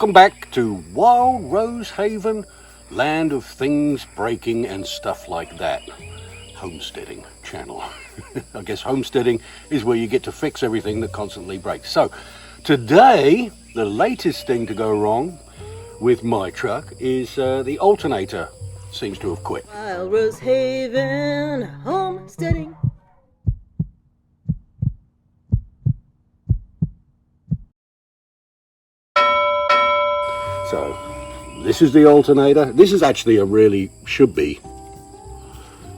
Welcome back to Wild Rose Haven, land of things breaking and stuff like that. Homesteading channel. I guess homesteading is where you get to fix everything that constantly breaks. So today, the latest thing to go wrong with my truck is the alternator seems to have quit. Wild Rose Haven, homesteading. So this is the alternator. This is actually should be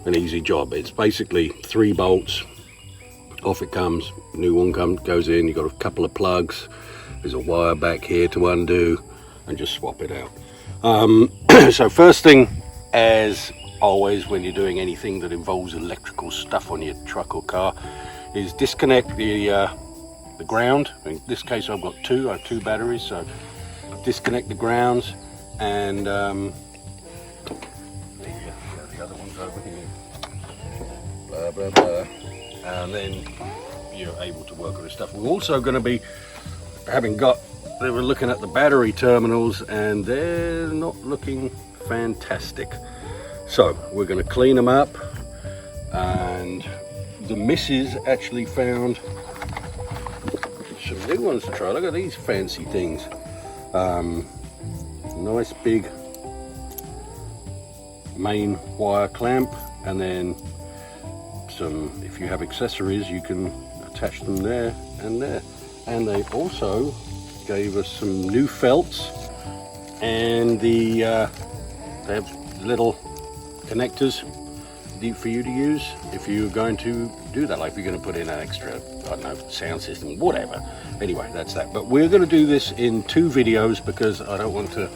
an easy job. It's basically 3 bolts, off it comes, new one goes in, you've got a couple of plugs, there's a wire back here to undo, and just swap it out. So first thing, as always when you're doing anything that involves electrical stuff on your truck or car, is disconnect the ground. In this case I have 2 batteries, so disconnect the grounds, and the other one's over here, blah blah blah, and then you're able to work on this stuff. We're also going to be they were looking at the battery terminals and they're not looking fantastic, so we're going to clean them up. And the missus actually found some new ones to try. Look at these fancy things. Nice big main wire clamp, and then some, if you have accessories you can attach them there and there. And they also gave us some new felts, and they have little connectors for you to use if you're going to do that, like if you're going to put in an extra, I don't know, sound system, whatever. Anyway, that's that. But we're going to do this in 2 videos because I don't want to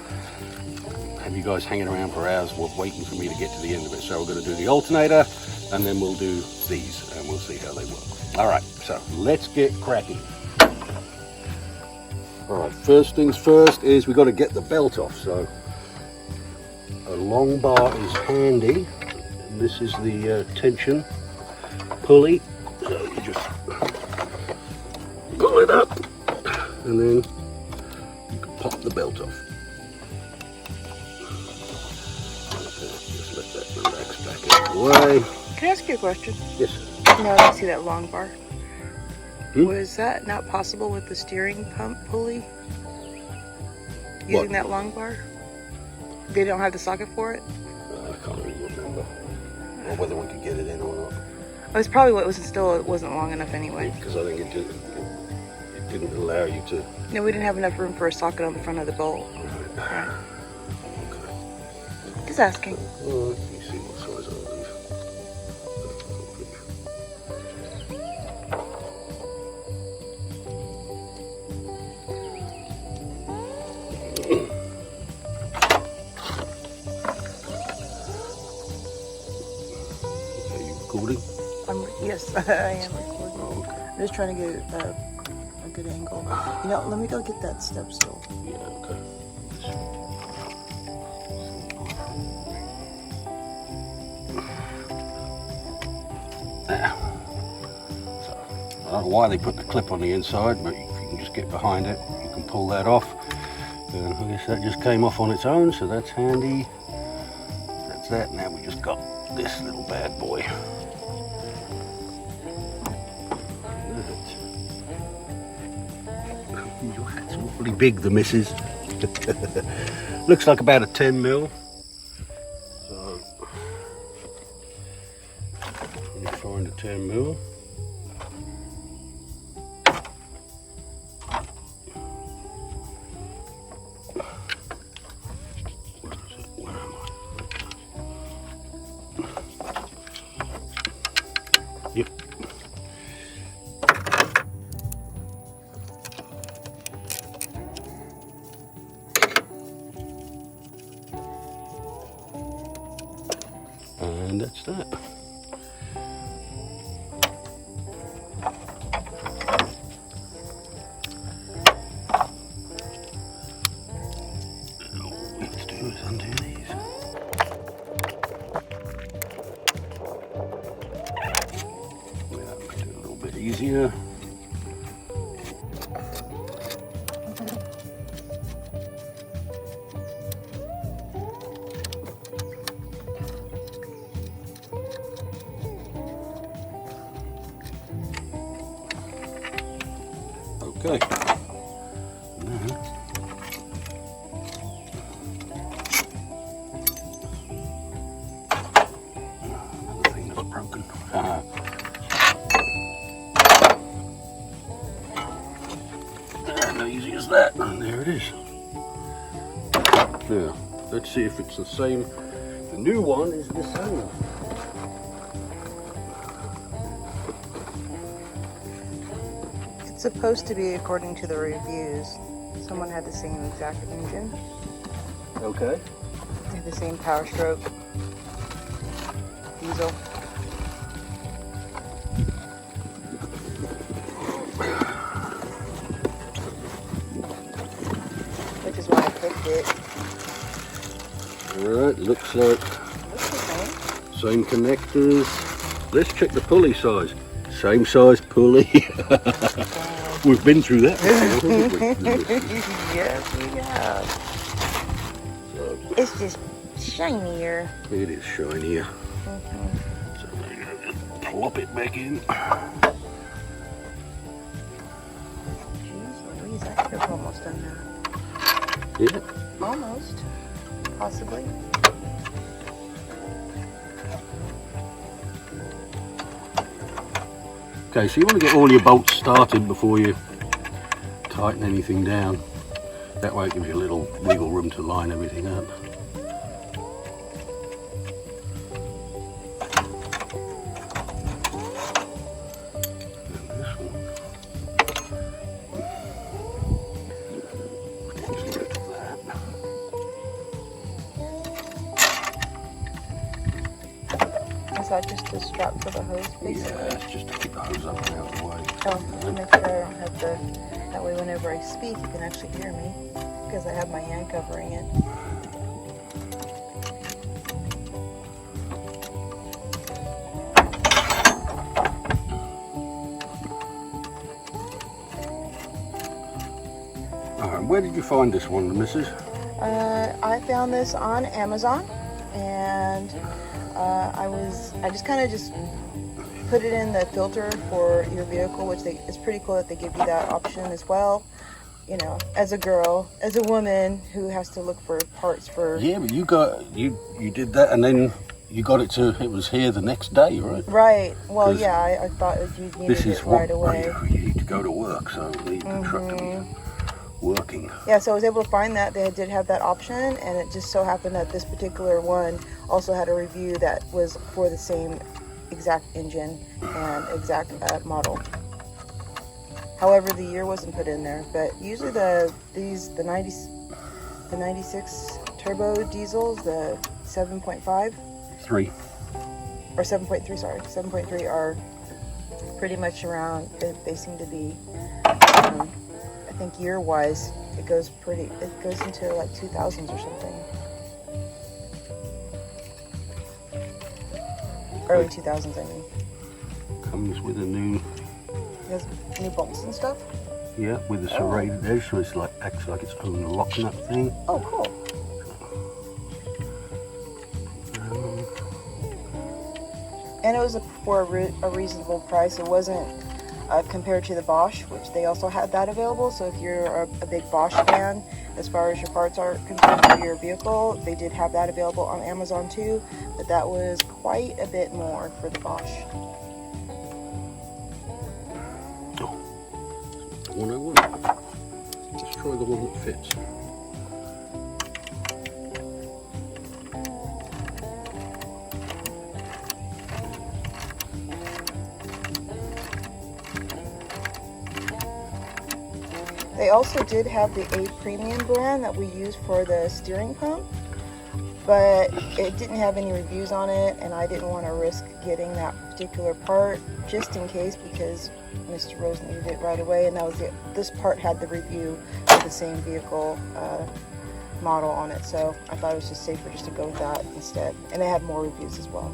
have you guys hanging around for hours waiting for me to get to the end of it. So we're going to do the alternator, and then we'll do these, and we'll see how they work. All right, so let's get cracking. All right, first things first is we've got to get the belt off. So a long bar is handy. This is the tension pulley, so you just pull it up and then you can pop the belt off. Just let that relax back out of the way. Can I ask you a question? Yes. No, I don't see that long bar. Hmm? Was that not possible with the steering pump pulley? Using that long bar? They don't have the socket for it? I can't really remember, or whether we could get it in or not. Oh, it's probably it wasn't long enough anyway. Because I think it didn't allow you to. No, we didn't have enough room for a socket on the front of the bolt. Right. Okay. Just asking. Let me see what size are these. Are you recording? Yes, I am recording. Oh, okay. I'm just trying to get a good angle. You know, let me go get that step stool. Yeah, okay. So, I don't know why they put the clip on the inside, but if you can just get behind it, you can pull that off. And I guess that just came off on its own, so that's handy. That's that. Now we just got this little bad boy. It's awfully big, the missus. Looks like about a 10 mil. So let me find a 10 mil. Where is it? Where am I? Yep. And that's that. All we have to do is undo these. That makes it a little bit easier. Okay. Another thing that's broken. And easy as that. And there it is. Now, let's see if it's the same. The new one is the same. It's supposed to be according to the reviews. Someone had the same exact engine. Okay. They had the same powerstroke diesel. Which is why I picked it. Alright, looks like Looks the same. same connectors. Let's check the pulley size. Same size pulley. We've been through that before, haven't we? Yes, we have. So, It's just shinier. it is shinier. So there you go, just plop it back in. Jeez Louise, I could have almost done that. Yeah. Almost. Possibly. Okay, so you want to get all your bolts started before you tighten anything down. That way it gives you a little wiggle room to line everything up. And this one. Just like that. Is that just the strap for the hose, basically? Yeah, it's just to keep the hose up and out of the way. Oh, to make sure I don't have the... That way whenever I speak, you can actually hear me. Because I have my hand covering it. Alright, where did you find this one, Mrs.? I found this on Amazon. And I just kind of put it in the filter for your vehicle, which it's pretty cool that they give you that option as well. You know, as a girl, as a woman who has to look for parts for... Yeah, but you did that and then you got it was here the next day, right? Right. Well, yeah, I thought you needed it right away. You need to go to work, so you need the truck to be working. Yeah, so I was able to find that they did have that option, and it just so happened that this particular one also had a review that was for the same exact engine and exact model. However, the year wasn't put in there, but usually the 96 turbo diesels, the 7.5 3 or 7.3, sorry, 7.3 are pretty much around. They seem to be. I think year-wise, it goes into like 2000s or something. Early 2000s, I mean. Comes with a new... It has new bolts and stuff? Yeah, with a serrated edge, so it's like acts like its own lock nut thing. Oh, cool. And it was for a reasonable price. It wasn't compared to the Bosch, which they also had that available. So if you're a big Bosch fan, as far as your parts are concerned for your vehicle, they did have that available on Amazon too. But that was quite a bit more for the Bosch. 101. Let's try the one that fits. They also did have the A Premium brand that we use for the steering pump, but it didn't have any reviews on it, and I didn't want to risk getting that particular part just in case, because Mr. Rose needed it right away, and that was it. This part had the review of the same vehicle model on it, so I thought it was just safer just to go with that instead. And it had more reviews as well.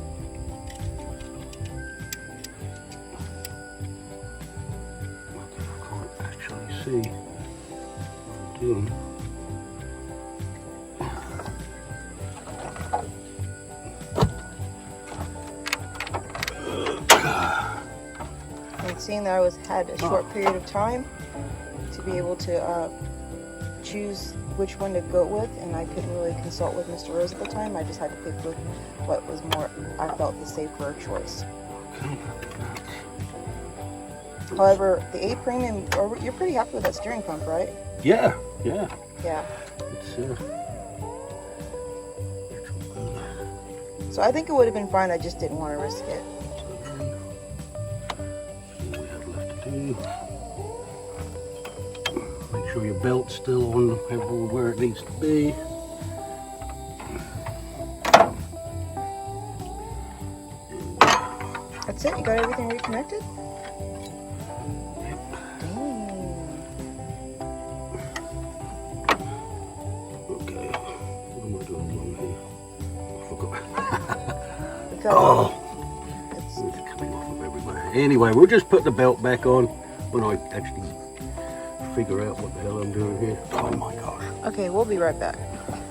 I can't actually see what I'm doing. And seeing that I had a short period of time, to be able to choose which one to go with, and I couldn't really consult with Mr. Rose at the time. I just had to pick with what was more, I felt, the safer choice. However, the A Premium, you're pretty happy with that steering pump, right? Yeah, yeah. Yeah. It's, So I think it would have been fine, I just didn't want to risk it. what we have left to do. Make sure your belt's still on where it needs to be. That's it? You got everything reconnected? Dang. Okay. What am I doing wrong here? I forgot. Oh. It's coming off of everywhere. Anyway, we'll just put the belt back on when I actually figure out what the hell I'm doing here. Oh my gosh. Okay, we'll be right back.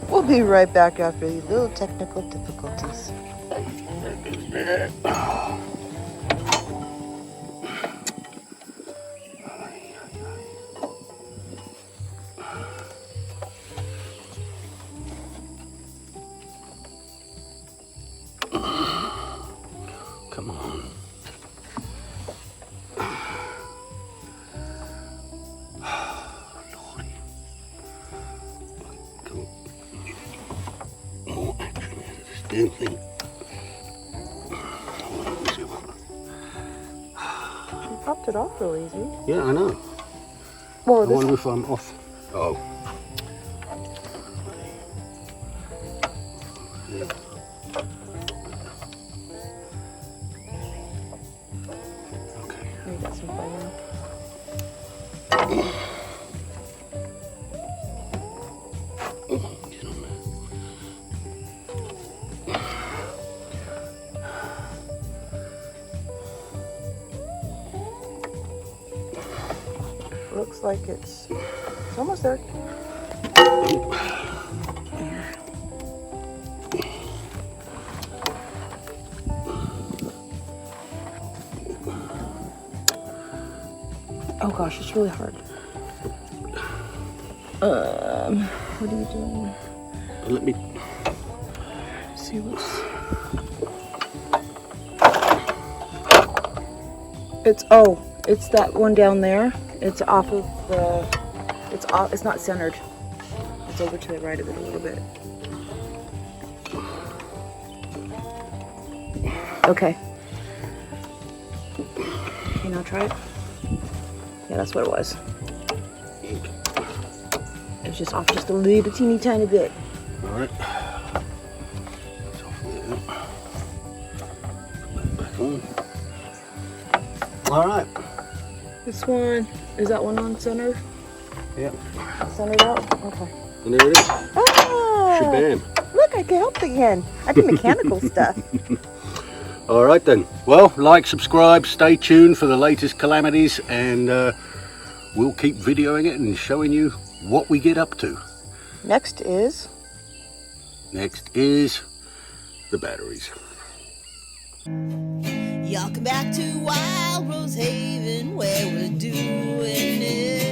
We'll be right back after these little technical difficulties. Come on. Lordy. Come on. More action into this damn thing. You popped it off real easy. Yeah, I know. Well, I wonder if I'm off. Oh. Yeah. Okay. You got some fun now. Get on there. Looks like it's almost there. Oh gosh, it's really hard. What are you doing? Let me See what's. It's that one down there. It's off of the. It's not centered. It's over to the right of it a little bit. Okay. Okay, now try it. Yeah, that's what it was. It was just off just a little teeny tiny bit. All right. That's off there. Put that back on. All right. This one, is that one on center? Yep. Centered out? Okay. And there it is. Ah! Shabam. Look, I can help again. I do mechanical stuff. All right then. Well, like, subscribe, stay tuned for the latest calamities, and we'll keep videoing it and showing you what we get up to. Next is the batteries. Y'all come back to Wild Rose Haven where we're doing it